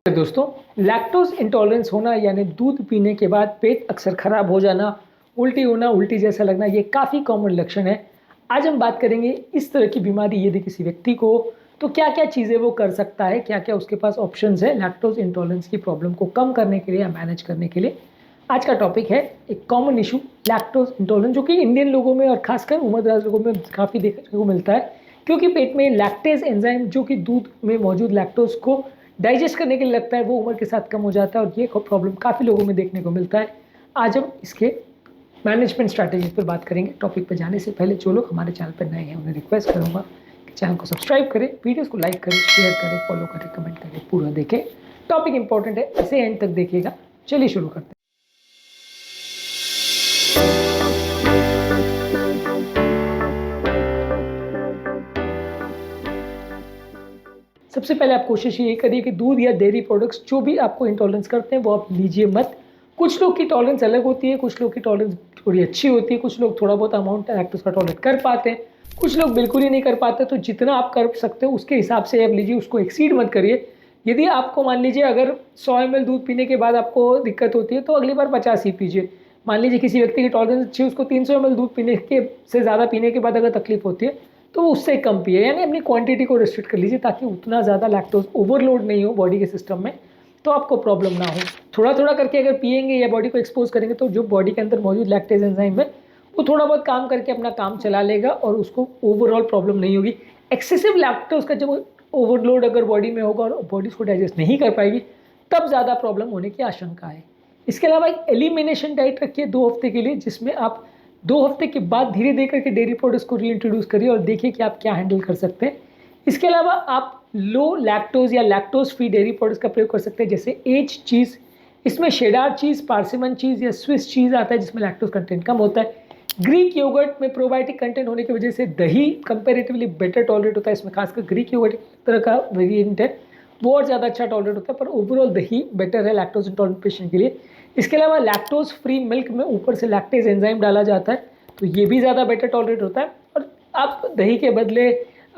दोस्तों, lactose intolerance होना यानी दूध पीने के बाद पेट अक्सर खराब हो जाना, उल्टी होना, उल्टी जैसा लगना, ये काफ़ी कॉमन लक्षण है। आज हम बात करेंगे इस तरह की बीमारी यदि किसी व्यक्ति को, तो क्या क्या चीज़ें वो कर सकता है, क्या क्या उसके पास ऑप्शंस है लैक्टोज इंटॉलरेंस की प्रॉब्लम को कम करने के लिए या मैनेज करने के लिए। आज का टॉपिक है एक कॉमन इशू, लैक्टोज इंटॉलरेंस, जो कि इंडियन लोगों में और खासकर उम्रदराज लोगों में काफ़ी देखने को मिलता है, क्योंकि पेट में लैक्टेज एंजाइम जो कि दूध में मौजूद लैक्टोज को डाइजेस्ट करने के लिए लगता है, वो उम्र के साथ कम हो जाता है और ये प्रॉब्लम काफ़ी लोगों में देखने को मिलता है। आज हम इसके मैनेजमेंट स्ट्रैटेजी पर बात करेंगे। टॉपिक पर जाने से पहले जो लोग हमारे चैनल पर नए हैं उन्हें रिक्वेस्ट करूँगा कि चैनल को सब्सक्राइब करें, वीडियोस को लाइक करें, शेयर करें, फॉलो करें, कमेंट करें, पूरा देखें। टॉपिक इंपॉर्टेंट है, इसे एंड तक देखिएगा। चलिए शुरू करते हैं। सबसे पहले आप कोशिश ये करिए कि दूध या डेयरी प्रोडक्ट्स जो भी आपको इंटॉलरेंस करते हैं वो आप लीजिए मत। कुछ लोग की टॉलरेंस अलग होती है, कुछ लोग की टॉलरेंस थोड़ी अच्छी होती है, कुछ लोग थोड़ा बहुत अमाउंट लैक्टोज का टॉलरेट कर पाते हैं, कुछ लोग बिल्कुल ही नहीं कर पाते। तो जितना आप कर सकते हो उसके हिसाब से आप लीजिए, उसको एक्सीड मत करिए। यदि आपको मान लीजिए अगर 100 ml दूध पीने के बाद आपको दिक्कत होती है तो अगली बार 50 ही पीजिए। मान लीजिए किसी व्यक्ति की टॉलरेंस अच्छी है, उसको 300 ml दूध पीने के से ज़्यादा पीने के बाद अगर तकलीफ होती है तो वो उससे कम पिए, यानी अपनी क्वांटिटी को रिस्ट्रिक्ट कर लीजिए ताकि उतना ज़्यादा लैक्टोज ओवरलोड नहीं हो बॉडी के सिस्टम में, तो आपको प्रॉब्लम ना हो। थोड़ा थोड़ा करके अगर पिएंगे या बॉडी को एक्सपोज करेंगे तो जो बॉडी के अंदर मौजूद लैक्टेज एंजाइम है वो थोड़ा बहुत काम करके अपना काम चला लेगा और उसको ओवरऑल प्रॉब्लम नहीं होगी। एक्सेसिव लैक्टोज का जब ओवरलोड अगर बॉडी में होगा और बॉडी उसको डाइजेस्ट नहीं कर पाएगी तब ज़्यादा प्रॉब्लम होने की आशंका है। इसके अलावा एक एलिमिनेशन डाइट रखिए 2 हफ्ते के लिए, जिसमें आप 2 हफ्ते के बाद धीरे धीरे करके डेयरी प्रोडक्ट्स को रीइंट्रोड्यूस करिए और देखिए कि आप क्या हैंडल कर सकते हैं। इसके अलावा आप लो लैक्टोज या लैक्टोज फ्री डेयरी प्रोडक्ट्स का प्रयोग कर सकते हैं, जैसे एज चीज़, इसमें शेडार चीज़, पार्सिमन चीज़ या स्विस चीज़ आता है जिसमें लैक्टोज कंटेंट कम होता है। ग्रीक योगर्ट में प्रोबायोटिक कंटेंट होने की वजह से दही कंपेरेटिवली बेटर टॉलरेट होता है। इसमें खासकर ग्रीक योगर्ट तरह का वेरिएंट है, वो और ज़्यादा अच्छा टॉलरेट होता है, पर ओवरऑल दही बेटर है लैक्टोज इंटॉलरेंट पेशेंट के लिए। इसके अलावा लैक्टोज फ्री मिल्क में ऊपर से लैक्टेज एंजाइम डाला जाता है, तो ये भी ज़्यादा बेटर टॉलरेट होता है। और आप दही के बदले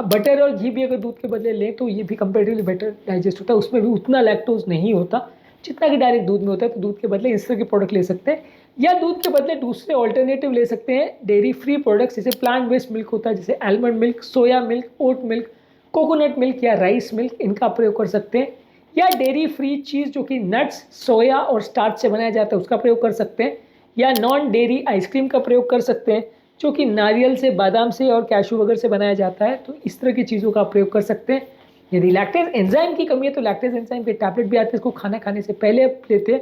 बटर और घी भी अगर दूध के बदले लें तो ये भी कंपेरेटिवली बेटर डाइजेस्ट होता है, उसमें भी उतना लैक्टोज नहीं होता जितना कि डायरेक्ट दूध में होता है। तो दूध के बदले इस तरह के प्रोडक्ट ले सकते हैं, या दूध के बदले दूसरे ऑल्टरनेटिव ले सकते हैं डेयरी फ्री प्रोडक्ट्स, जैसे प्लांट बेस्ड मिल्क होता है, जैसे almond milk, soya milk, oat milk, coconut milk या राइस मिल्क, इनका प्रयोग कर सकते हैं। या डेयरी फ्री चीज़ जो कि नट्स, सोया और स्टार्च से बनाया जाता है उसका प्रयोग कर सकते हैं। या नॉन डेयरी आइसक्रीम का प्रयोग कर सकते हैं जो कि नारियल से, बादाम से और कैशू वगैरह से बनाया जाता है, तो इस तरह की चीज़ों का प्रयोग कर सकते हैं। यदि लैक्टेज एंजाइम की कमी है तो लैक्टेज एंजाइम के टैबलेट भी आते हैं, इसको खाना खाने से पहले आप लेते हैं।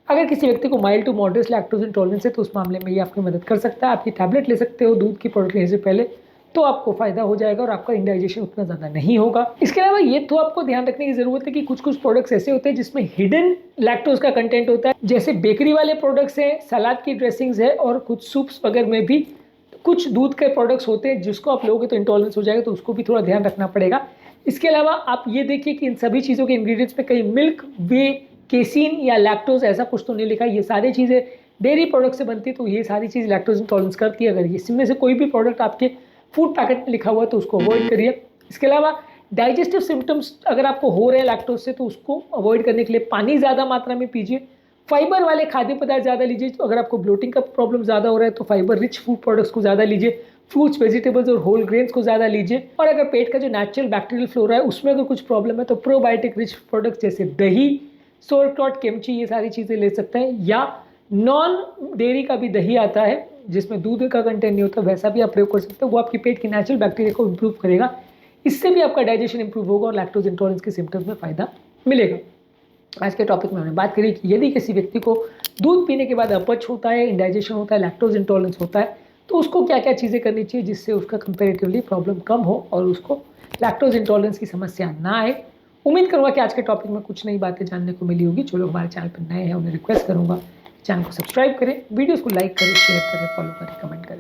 अगर किसी व्यक्ति को mild to moderate lactose intolerance है तो उस मामले में ये आपकी मदद कर सकता है। आपकी टैबलेट ले सकते हो दूध की प्रोडक्ट लेने से पहले, तो आपको फायदा हो जाएगा और आपका इंडाइजेशन उतना ज़्यादा नहीं होगा। इसके अलावा ये तो आपको ध्यान रखने की ज़रूरत है कि कुछ कुछ प्रोडक्ट्स ऐसे होते हैं जिसमें हिडन लैक्टोज का कंटेंट होता है, जैसे बेकरी वाले प्रोडक्ट्स हैं, सलाद की ड्रेसिंग्स है और कुछ सूप्स वगैरह में भी कुछ दूध के प्रोडक्ट्स होते हैं जिसको आप लोगे तो इंटॉलरेंस हो जाएगा, तो उसको भी थोड़ा ध्यान रखना पड़ेगा। इसके अलावा आप ये देखिए कि इन सभी चीज़ों के इंग्रेडिएंट्स में कहीं मिल्क, वे, केसीन या लैक्टोज ऐसा कुछ तो नहीं लिखा है। ये सारी चीज़ें डेयरी प्रोडक्ट से बनती है, तो ये सारी चीज़ लैक्टोज इंटॉलरेंस करती है। अगर इसमें से कोई भी प्रोडक्ट आपके फूड पैकेट में लिखा हुआ है तो उसको अवॉइड करिए। इसके अलावा डाइजेस्टिव सिम्टम्स अगर आपको हो रहे हैं लैक्टोज से तो उसको अवॉइड करने के लिए पानी ज़्यादा मात्रा में पीजिए, फाइबर वाले खाद्य पदार्थ ज़्यादा लीजिए। तो अगर आपको ब्लोटिंग का प्रॉब्लम ज़्यादा हो रहा है तो फाइबर रिच फूड प्रोडक्ट्स को ज़्यादा लीजिए, फ्रूट्स, वेजिटेबल्स और होल ग्रेन्स को ज़्यादा लीजिए। और अगर पेट का जो नेचुरल बैक्टीरियल फ्लोरा है उसमें अगर कुछ प्रॉब्लम है तो प्रोबायोटिक रिच प्रोडक्ट्स जैसे दही, सोरक्रॉट, किमची, ये सारी चीज़ें ले सकते हैं। या नॉन डेयरी का भी दही आता है जिसमें दूध का कंटेंट नहीं होता, वैसा भी आप प्रयोग कर सकते हो। वो आपकी पेट की नेचुरल बैक्टीरिया को इंप्रूव करेगा, इससे भी आपका डाइजेशन इंप्रूव होगा और लैक्टोज इंटॉलरेंस के सिम्टम्स में फ़ायदा मिलेगा। आज के टॉपिक में हमने बात करी कि यदि किसी व्यक्ति को दूध पीने के बाद अपच होता है, इंडाइजेशन होता है, लैक्टोज इंटॉलरेंस होता है, तो उसको क्या क्या चीज़ें करनी चाहिए जिससे उसका कंपेरेटिवली प्रॉब्लम कम हो और उसको लैक्टोज इंटॉलरेंस की समस्या ना आए। उम्मीद करूँगा कि आज के टॉपिक में कुछ नई बातें जानने को मिली होगी। जो लोग हमारे चैनल पर नए हैं उन्हें रिक्वेस्ट करूँगा चैनल को सब्सक्राइब करें, वीडियोज़ को लाइक करें, शेयर करें, फॉलो करें, कमेंट करें।